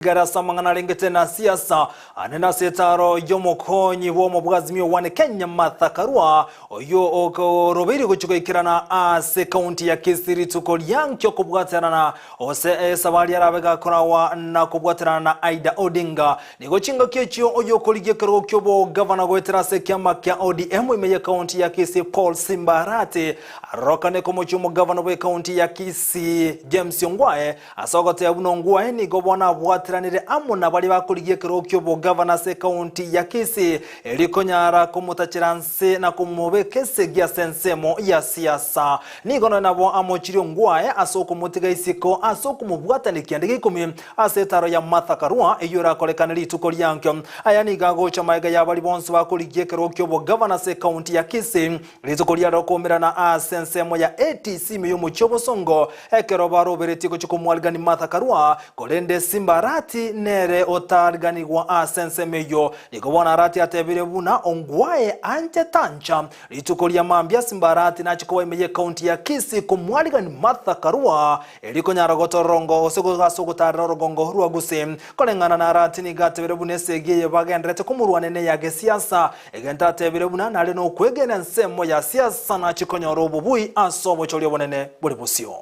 Garasa mangana lengete na siasa anena setaro yomokonyi wo mubwazimio wane Kenya Mathakarua oyo okorobiri guchukikirana ase county ya Kisii tukoliankyo kubwaterana na ose sabali arabega korawa na kubwaterana na Aida Odinga nigochinga kyecho oyo koligekero kyobo governor gweterase kyama kya ODM imeye county ya Kisii Paul Simba Arati arokane komochumo governor we county ya Kisii James Ongwae asogote abuno Ongwae ni gobona bwateranire amuna bali bakurigiye kirokyo bo governor se county ya Kisii elikonyara kumutachiranse na kumubekese gya sensemo ya siasa nigono nabo amochiri Ongwae asoko mutiga isiko asoko mubwatani kyandike 10 asetaro ya Mathakarua eyura kolekaniri tukolyankyo aya ni gago chamaiga ya bali bonso bakurigiye kirokyo bo governor se county ya Kisii litukolya rokomera na sensemo ya ATC miyomo chobosongo ekeroba robereti ko chukumwalgani Mathakarua kolende Simba Arati nere otargani wa sensemeyo nikobona Arati atebire buna Ongwae ante tancha litukolya mambya Simba Arati na chikowa imeye county ya Kisii kumwalgani Mathakarua eliko nyarogotorongo osoko gasogotara rogongo ruwa Gusii kolengana na Arati ni gatebire buna segeye bagendrete kumurwanene ya gesiasa egenta atebire buna nale no kwegena nsemo ya siasa na chikonyoro bubui asobo cholyo bonene buli busio.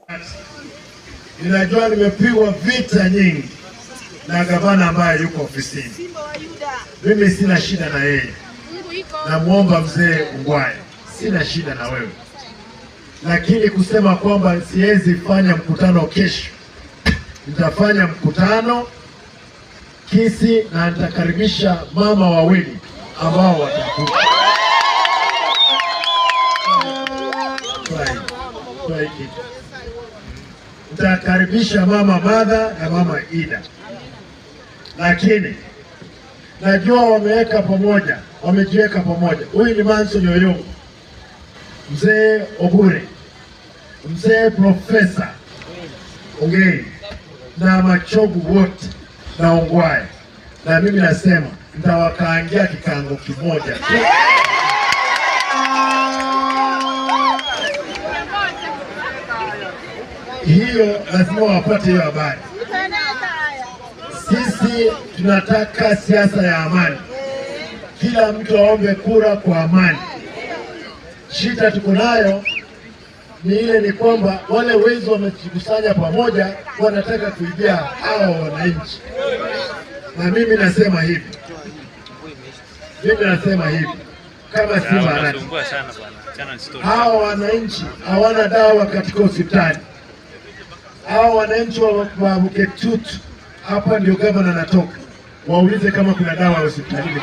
Ninajua nimepigwa vita nyingi na gavana ambaye yuko ofisini. Mimi sina shida na yeye. Namuomba mzee Ongwae, sina shida na wewe. Lakini kusema kwamba siwezi fanya mkutano kesho. Nitafanya mkutano Kisii na nitakaribisha mama wawili ambao watakuja. Nitakaribisha mama Madha na mama Ida. Lakini najua wameweka pamoja, wamejiweka pamoja. Huyu ni Manso Yoyongo, mzee Obure, mzee Profesa Ongei na machogu wote na Ongwae. Na mimi nasema nitawakaangia kikango kimoja. Hiyo lazima wapate hiyo habari. Sisi tunataka siasa ya amani. Kila mtu aombe kura kwa amani. Shida tuko nayo ni ile ni kwamba wale wezi wamejikusanya pamoja wanataka kuibia hao wananchi. Na mimi nasema hivi. Kama Simba Arati. Hao wananchi hawana dawa katika hospitali. Hao wananchi wa Buketutu hapa ndio gavana anatoka. Waulize kama kuna dawa hospitalini.